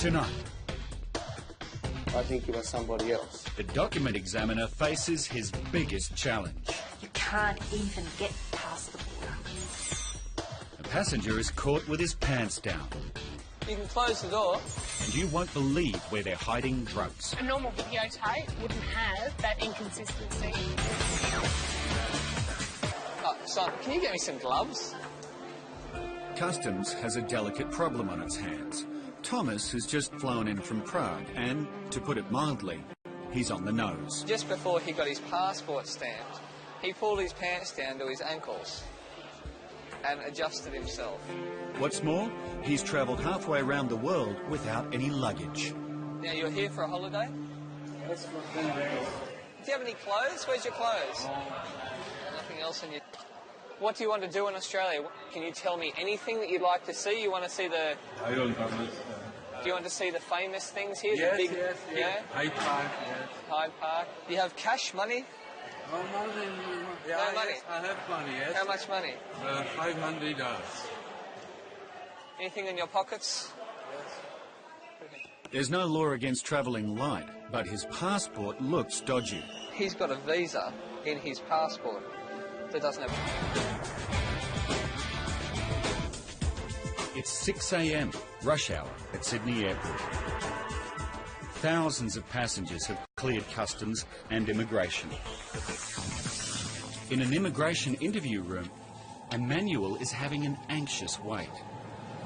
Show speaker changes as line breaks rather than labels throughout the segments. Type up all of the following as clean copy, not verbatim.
Tonight,
I think you are somebody else.
the document examiner faces his biggest challenge.
You can't even get past the border.
A passenger is caught with his pants down,
You can close the door.
and you won't believe where they're hiding drugs.
A normal videotape wouldn't have that inconsistency.
Oh, son, can you get me some gloves?
Customs has a delicate problem on its hands. Thomas has just flown in from Prague and, to put it mildly, he's on the nose.
Just before he got his passport stamped, he pulled his pants down to his ankles and adjusted himself.
What's more, he's travelled halfway around the world without any luggage.
Now, you're here for a holiday?
That's for 10 days.
Do you have any clothes? Where's your clothes? Nothing else in your... What do you want to do in Australia? Can you tell me anything that you'd like to see? You want to see the...
I don't understand.
Do you want to see the famous things here?
Yes,
the big,
yes.
Yeah?
Hyde Park, yes.
Hyde Park. Do you have cash money?
Oh, money. Yeah,
No money?
yes, I have money, yes.
How much money?
$500.
Anything in your pockets?
There's no law against travelling light, but his passport looks dodgy.
He's got a visa in his passport that doesn't have...
It's 6 a.m, rush hour at Sydney Airport. Thousands of passengers have cleared customs and immigration. In an immigration interview room, Emmanuel is having an anxious wait.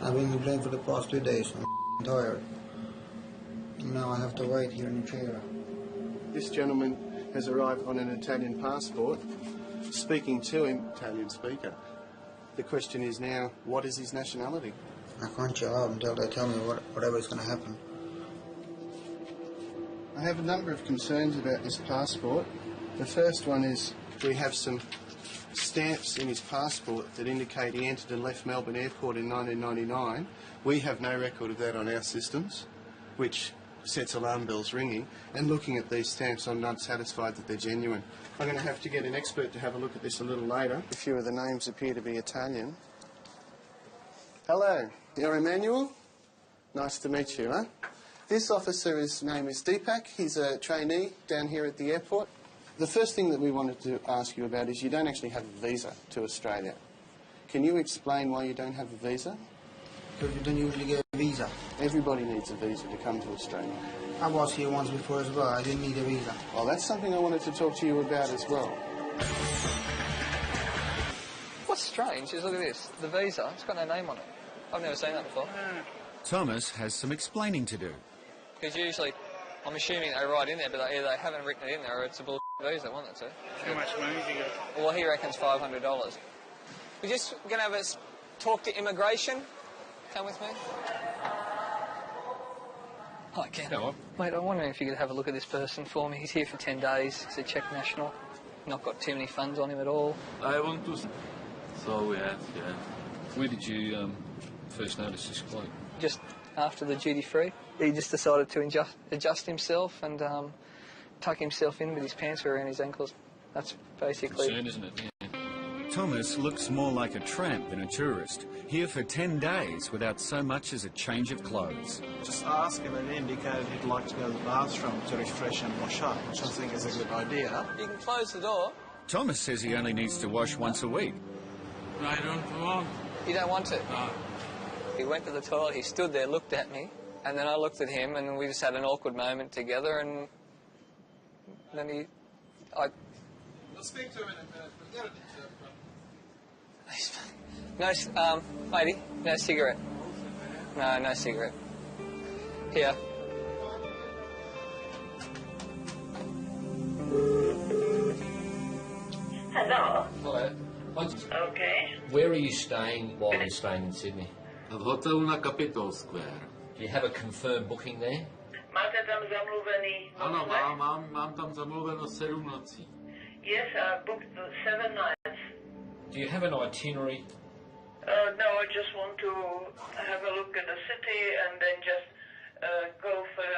I've been in the plane for the past 2 days. I'm tired. Now I have to wait here in the chair.
This gentleman has arrived on an Italian passport, speaking to him, Italian speaker. The question is now, what is his nationality?
I can't chill out until they tell me whatever is going to happen.
I have a number of concerns about this passport. The first one is we have some stamps in his passport that indicate he entered and left Melbourne Airport in 1999. We have no record of that on our systems, which sets alarm bells ringing. And looking at these stamps, I'm not satisfied that they're genuine. I'm going to have to get an expert to have a look at this a little later. A few of the names appear to be Italian. Hello, you're Emmanuel? Nice to meet you, huh? This officer's name is Deepak. He's a trainee down here at the airport. The first thing that we wanted to ask you about is you don't actually have a visa to Australia. Can you explain why you don't have a visa?
Because you don't usually get a visa.
Everybody needs a visa to come to Australia.
I was here once before as well. I didn't need a visa.
Well, that's something I wanted to talk to you about as well.
What's strange is, look at this, the visa, it's got no name on it. I've never seen that before.
Thomas has some explaining to do.
Because usually, I'm assuming they write in there, but either they haven't written it in there or it's a bull visa, wasn't it, sir?
How much money do you got?
Well, he reckons $500. We're just going to have us talk to immigration. Come with me. Hi, Ken.
Hello.
Mate, I'm wondering if you could have a look at this person for me. He's here for 10 days. He's a Czech national. Not got too many funds on him at all.
I want to... So, yes.
Where did you first notice this bloke?
Just after the duty-free. He just decided to adjust himself and tuck himself in with his pants around his ankles. That's basically...
Concern, isn't it? Yeah.
Thomas looks more like a tramp than a tourist, here for 10 days without so much as a change of clothes.
Just ask him and indicate he'd like to go to the bathroom to refresh and wash up, which I think is a good idea.
You can close the door.
Thomas says he only needs to wash once a week.
I don't want.
You don't want to?
No.
He went to the toilet, he stood there, looked at me, and then I looked at him, and we just had an awkward moment together, and then I'll speak to him in a minute, but get it. No, lady, no cigarette. No cigarette. Here.
Hello.
Hello.
Okay.
Where are you staying while you're staying in Sydney?
At hotel na Capitol Square.
Do you have a confirmed booking there?
Máte tam zamluvený
Ano,
hotel?
mám tam zamluveno 7 nocí.
Yes, I booked 7 nights.
Do you have an itinerary?
No, I just want to have a look at the city and then just go for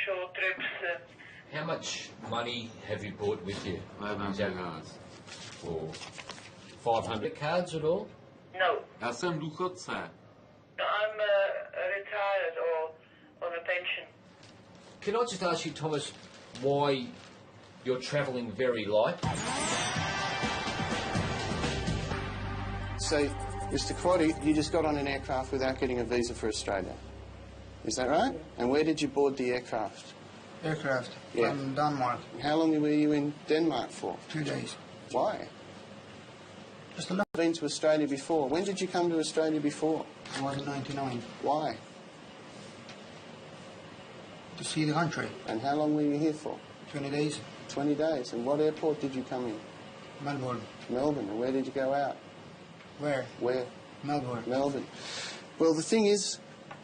short trips.
How much money have you brought with you?
500 cards.
For 500 cards at all?
No.
Já jsem důchodce.
No, I'm retired or on a attention.
Can I just ask you, Thomas, why you're travelling very light?
So, Mr. Quaddy, you just got on an aircraft without getting a visa for Australia. Is that right? And where did you board the aircraft?
Aircraft
Yeah.
from Denmark.
How long were you in Denmark for?
2 days.
Why?
Just a look.
Been to Australia before. When did you come to Australia before?
I was in 99.
Why?
To see the country.
And how long were you here for?
20 days.
20 days. And what airport did you come in?
Melbourne.
Melbourne. And where did you go out?
Where?
Where?
Melbourne.
Melbourne. Well, the thing is,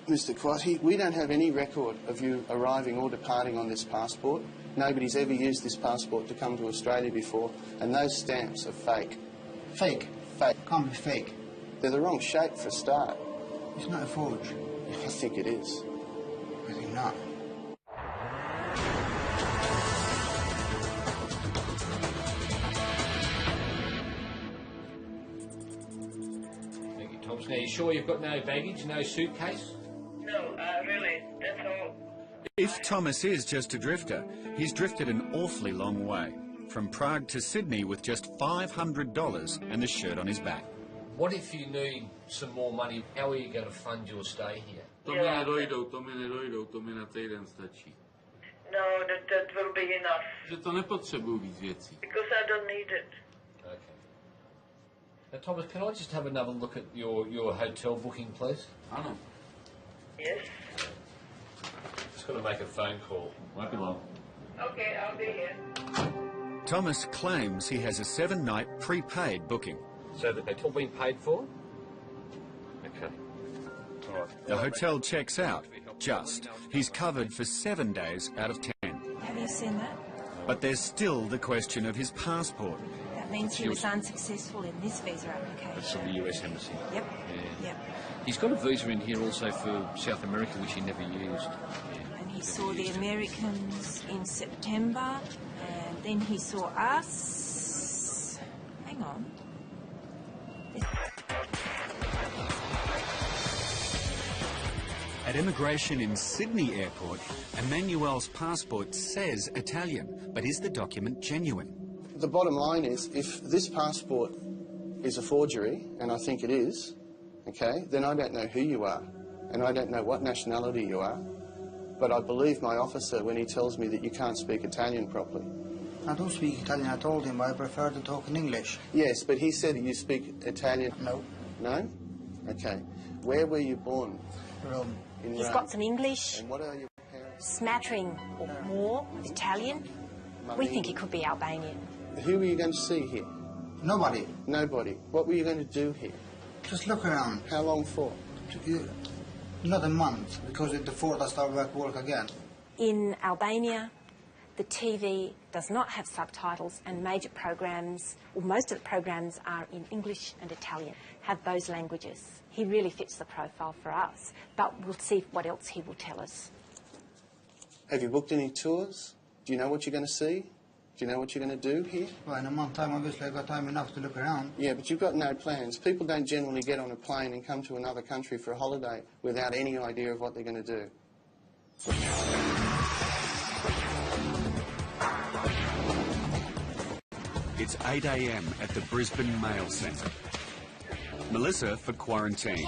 Mr. Quatty, we don't have any record of you arriving or departing on this passport. Nobody's ever used this passport to come to Australia before, and those stamps are fake.
Fake.
Fake.
Can't be fake.
They're the wrong shape for a start.
It's not a forge.
I think it is.
I think not.
Thank you, Thomas. Now, you sure you've got no baggage, no suitcase?
No, really, that's all.
If Thomas is just a drifter, he's drifted an awfully long way. From Prague to Sydney with just $500 and a shirt on his back.
What if you need some more money? How are you going to fund your stay here?
To mi nedojdou, to mi na týden stačí.
No, that will be enough.
Že to nepotřebuju víc věcí.
Because I don't need it.
Okay. Now, Thomas, can I just have another look at your hotel booking, please?
Ano.
Yes?
Just got to make a phone call. Won't be long.
Okay, I'll be here.
Thomas claims he has a 7-night prepaid booking.
So the hotel been paid for? Okay. All right.
The hotel checks out, just. He's covered for 7 days out of 10.
Have you seen that?
But there's still the question of his passport.
That means he was unsuccessful in this visa application.
That's from the US Embassy.
Yep.
Yeah.
Yep.
He's got a visa in here also for South America, which he never used.
And he saw the Americans in September, and then he saw us. Hang on.
At immigration in Sydney Airport, Emmanuel's passport says Italian, but is the document genuine?
The bottom line is, if this passport is a forgery, and I think it is, okay, then I don't know who you are, and I don't know what nationality you are, but I believe my officer when he tells me that you can't speak Italian properly.
I don't speak Italian. I told him I prefer to talk in English.
Yes, but he said you speak Italian.
No.
No? Okay. Where were you born?
Rome.
In
He's
Rome.
got some English,
And what are your parents?
smattering or more of Italian. We think he could be Albanian.
Who were you going to see here?
Nobody.
Nobody. What were you going to do here?
Just look around.
How long for?
Not a month, because at the 4th I start back work again.
In Albania, the TV does not have subtitles, and major programs, or most of the programs, are in English and Italian, have those languages. He really fits the profile for us, but we'll see what else he will tell us.
Have you booked any tours? Do you know what you're going to see? Do you know what you're going to do here?
Well, in a month's time, obviously, I've got time enough to look around.
Yeah, but you've got no plans. People don't generally get on a plane and come to another country for a holiday without any idea of what they're going to do.
It's 8 a.m. at the Brisbane Mail Centre. Melissa for quarantine.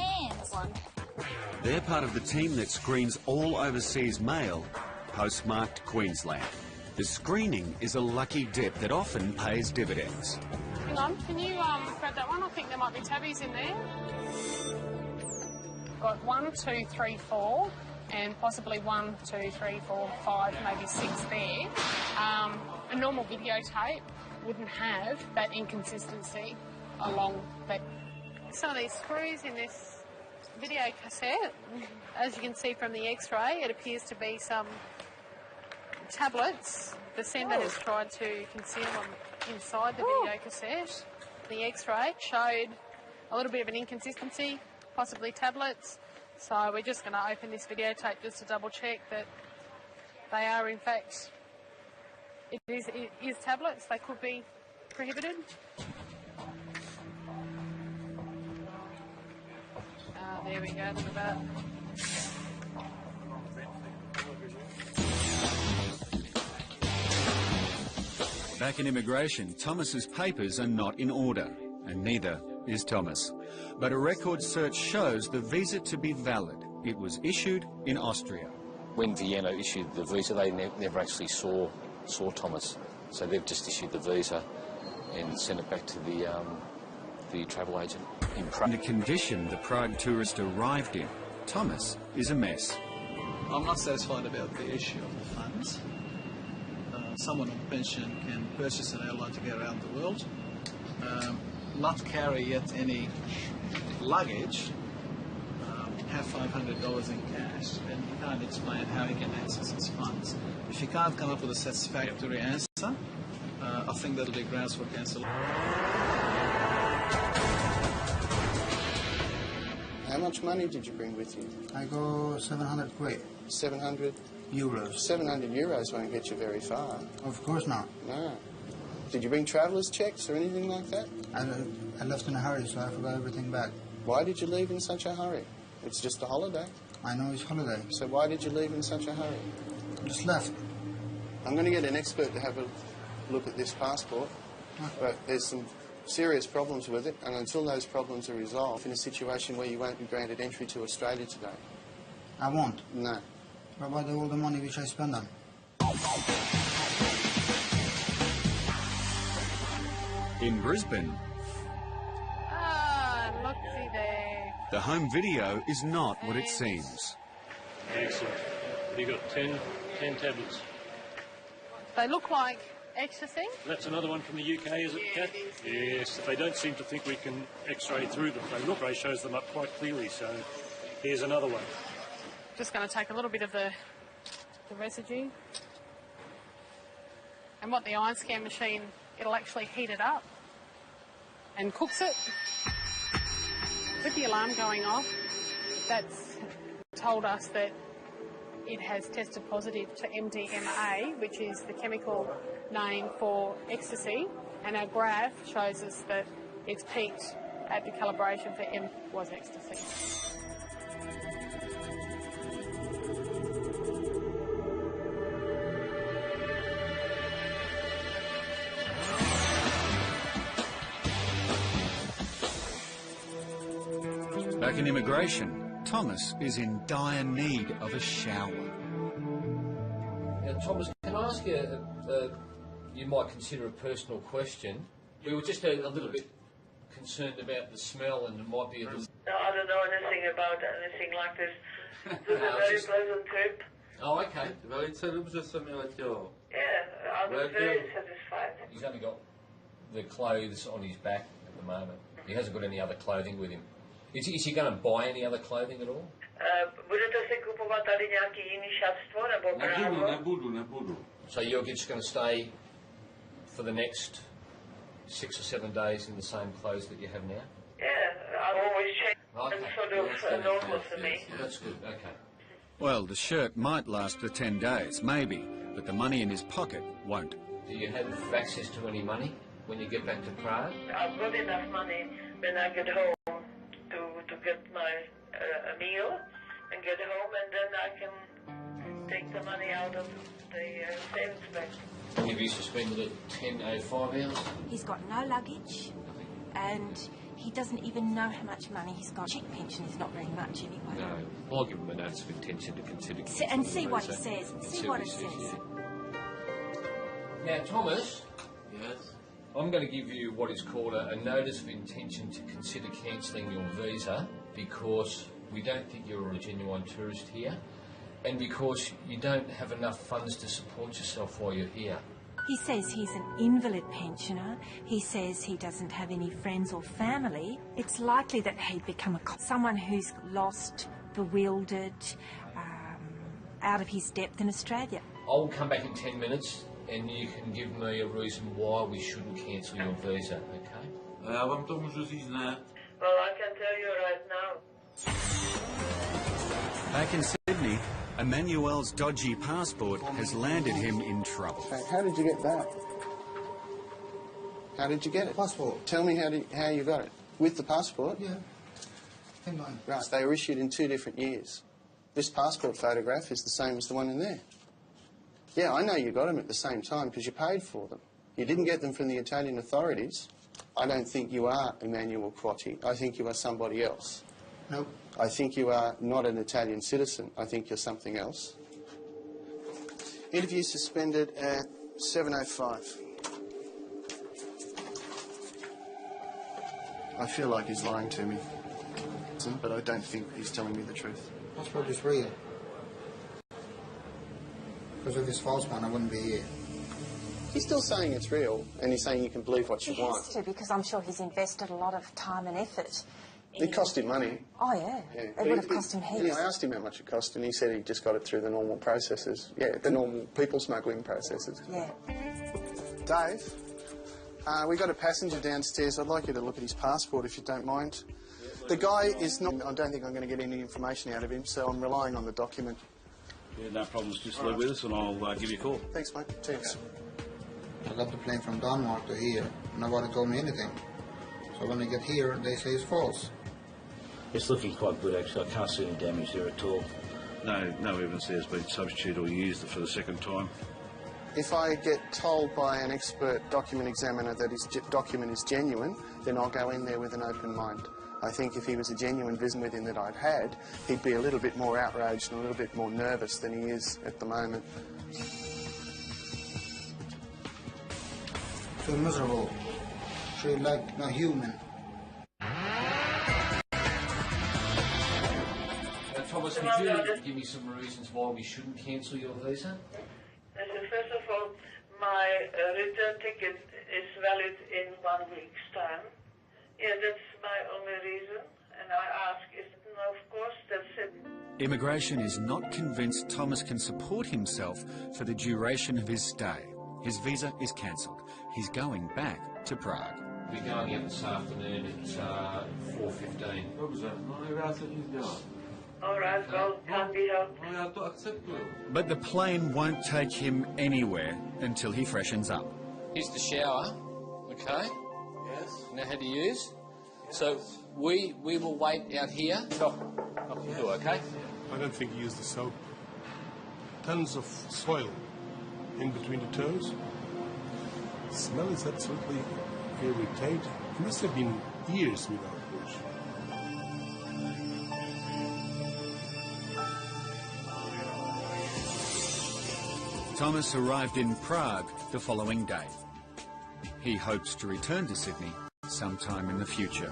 They're part of the team that screens all overseas mail, postmarked Queensland. The screening is a lucky dip that often pays dividends.
Hang on, can you grab that one? I think there might be tabbies in there. Got 1, 2, 3, 4, and possibly 1, 2, 3, 4, 5, maybe 6 there. A normal videotape wouldn't have that inconsistency along that. Some of these screws in this video cassette, as you can see from the X-ray, it appears to be some tablets. The sender has tried to conceal them inside the video cassette. The X-ray showed a little bit of an inconsistency, possibly tablets. So we're just going to open this videotape just to double check that they are in fact, it is tablets. They could be prohibited. There we go, look at that.
Back in immigration, Thomas's papers are not in order, and neither is Thomas. But a record search shows the visa to be valid. It was issued in Austria.
When Vienna issued the visa, they never actually saw Thomas. So they've just issued the visa and sent it back to the travel agent in Prague.
The condition the Prague tourist arrived in, Thomas is a mess.
I'm not satisfied about the issue of the funds. Someone on pension can purchase an airline to get around the world, not carry yet any luggage, have $500 in cash, and he can't explain how he can access his funds. If he can't come up with a satisfactory answer, I think that'll be grounds for cancellation.
How much money did you bring with you?
I go 700 quid.
700
euros.
700 euros won't get you very far.
Of course not.
No. Did you bring travellers' checks or anything like that?
I left in a hurry, so I forgot everything back.
Why did you leave in such a hurry? It's just a holiday.
I know it's holiday.
So why did you leave in such a hurry?
Just left.
I'm going to get an expert to have a look at this passport, but there's some serious problems with it, and until those problems are resolved, in a situation where you won't be granted entry to Australia today.
I won't?
No.
What about all the money which I spend on?
In Brisbane,
Look-see there.
the home video is not what it seems.
Excellent. You got 10 tablets.
They look like ecstasy.
That's another one from the UK, is it, Kat?
It is.
Yes, they don't seem to think we can X-ray through them. They look, Ray shows them up quite clearly, so here's another one.
Just going to take a little bit of the residue. And what the iron scan machine, it'll actually heat it up and cooks it. With the alarm going off, that's told us that it has tested positive to MDMA, which is the chemical name for ecstasy, and our graph shows us that it's peaked at the calibration for M was ecstasy.
Back in immigration, Thomas is in dire need of a shower.
Now, Thomas, can I ask you, you might consider a personal question. We were just a little bit concerned about the smell, and it might be a little...
No, I don't know anything about anything like this. This is a very pleasant trip.
Oh, okay.
Yeah, I was very satisfied.
He's only got the clothes on his back at the moment. He hasn't got any other clothing with him. Is he going to buy any other clothing at all?
Budete si kupovat tady nějaký jiný šatstvo nebo právo?
Nebudu.
So you're just going to stay for the next 6 or 7 days in the same clothes that you have now?
Yeah, I always change.
Okay.
It's sort of normal for me.
That's good, okay.
Well, the shirt might last for 10 days, maybe, but the money in his pocket won't.
Do you have access to any money when you get back to Prague?
I've got enough money when I get home to get my a meal and get home, and then I can take the money out of the savings bank.
Have you suspended at 10:05 hours?
He's got no luggage, and he doesn't even know how much money he's got. Check pension is not very much anyway.
No, I'll give him a notice of intention to consider...
And see what he says. See what it says.
Now, Thomas...
Yes?
I'm going to give you what is called a notice of intention to consider cancelling your visa because we don't think you're a genuine tourist here and because you don't have enough funds to support yourself while you're here.
He says he's an invalid pensioner. He says he doesn't have any friends or family. It's likely that he'd become someone who's lost, bewildered, out of his depth in Australia.
I'll come back in 10 minutes and you can give me a reason why we shouldn't cancel your visa, okay?
Já vám to můžu říct ne.
Well, I can tell you right now.
Back in Sydney, Emmanuel's dodgy passport has landed him in trouble.
How did you get that? How did you get it?
Passport.
Tell me how you got it. With the passport?
Yeah. Hang on.
Right, they were issued in 2 different years. This passport photograph is the same as the one in there. Yeah, I know you got them at the same time because you paid for them. You didn't get them from the Italian authorities. I don't think you are Emanuele Quattro. I think you are somebody else.
Nope.
I think you are not an Italian citizen. I think you're something else. Interview suspended at 7:05. I feel like he's lying to me, but I don't think he's telling me the truth.
Passport is real. Because if it's false one, I wouldn't be here.
He's still saying it's real, and he's saying you can believe what you
He
want.
has to, because I'm sure he's invested a lot of time and effort.
It cost him money.
Oh, yeah. It would have cost him heaps.
Yeah, I asked him how much it cost, and he said he just got it through the normal processes. Yeah, the normal people smuggling processes.
Yeah.
Dave, we got a passenger downstairs. I'd like you to look at his passport, if you don't mind. The guy is not... I don't think I'm going to get any information out of him, so I'm relying on the document.
Yeah, no problems. Just leave with us, and I'll give you a call.
Thanks, mate. Thanks.
I got the plane from Denmark to here. Nobody told me anything. So when they get here, they say it's false.
It's looking quite good, actually. I can't see any damage there at all. No evidence there's been substituted or used for the second time.
If I get told by an expert document examiner that his document is genuine, then I'll go in there with an open mind. I think if he was a genuine visit with him that I'd had, he'd be a little bit more outraged and a little bit more nervous than he is at the moment.
Too miserable. Treated like a human.
Thomas, could you give me some reasons why we shouldn't cancel your visa?
First of all, my return ticket is valid in 1 week's time. Yeah, that's my only reason. And I ask, no, of course, that's it.
Immigration is not convinced Thomas can support himself for the duration of his stay. His visa is cancelled. He's going back to Prague.
We're going out this afternoon at 4:15.
All right, well, can't be helped.
But the plane won't take him anywhere until he freshens up.
Here's the shower, okay? Yes. Know how to use? So we will wait out here. Stop the door, okay?
I don't think he used the soap. Tons of soil in between the toes. The smell is absolutely irritating. It must have been years without wash.
Thomas arrived in Prague the following day. He hopes to return to Sydney sometime in the future.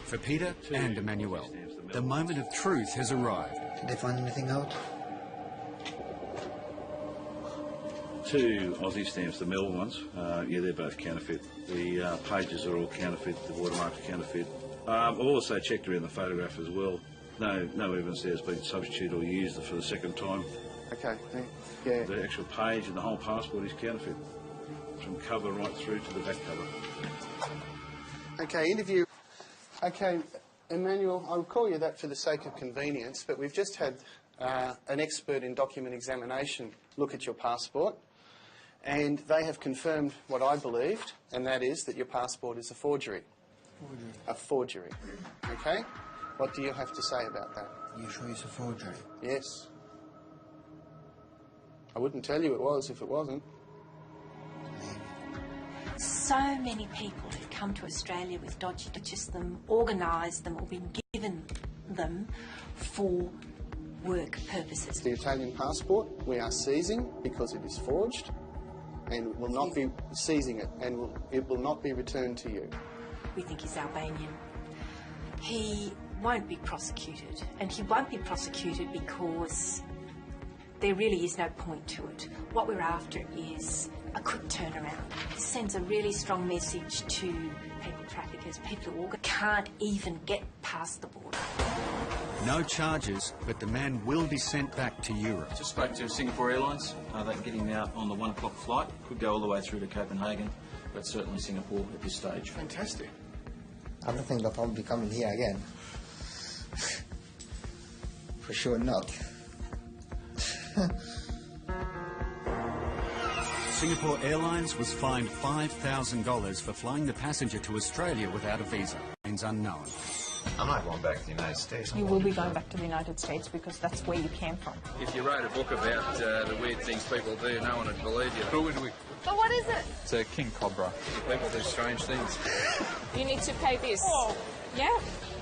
For Peter and Emanuele, the moment of truth has arrived.
Did they find anything out?
2 Aussie stamps, the Melbourne ones. Yeah, they're both counterfeit. The pages are all counterfeit, the watermarks are counterfeit. I've also checked around the photograph as well. No evidence there's been substituted or used for the second time.
Okay, yeah.
The actual page and the whole passport is counterfeit, from cover right through to the back cover.
Okay, interview. Okay, Emanuele, I'll call you that for the sake of convenience, but we've just had an expert in document examination look at your passport, and they have confirmed what I believed, and that is that your passport is a forgery. A forgery. Okay? What do you have to say about that?
You sure it's a forgery?
Yes. I wouldn't tell you it was if it wasn't.
So many people have come to Australia with dodgy, purchased them, organised them, or been given them for work purposes.
The Italian passport we are seizing because it is forged, and will not be seizing it, and it will not be returned to you.
We think he's Albanian. He won't be prosecuted, and he won't be prosecuted because there really is no point to it. What we're after is a quick turnaround. It sends a really strong message to people traffickers, people who can't even get past the border.
No charges, but the man will be sent back to Europe.
Just spoke to Singapore Airlines. They can get him out on the 1 o'clock flight. Could go all the way through to Copenhagen, but certainly Singapore at this stage.
Fantastic.
I don't think they'll probably be coming here again. For sure not.
Singapore Airlines was fined $5,000 for flying the passenger to Australia without a visa. Remains unknown.
I'm not going back to the United States.
You will be going back to the United States because that's where you came from.
If you wrote a book about the weird things people do, no one would believe you. Who would we?
But what is it?
It's a king cobra. People do strange things.
You need to pay this. Oh. Yeah?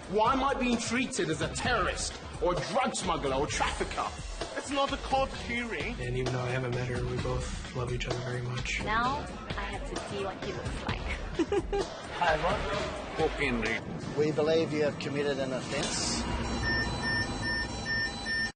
Why am I being treated as a terrorist or a drug smuggler or trafficker? It's not a court hearing.
And even though I haven't met her, we both love each other very much.
Now I have to see what he looks like.
Hi, everyone.
Walk in,
We believe you have committed an offence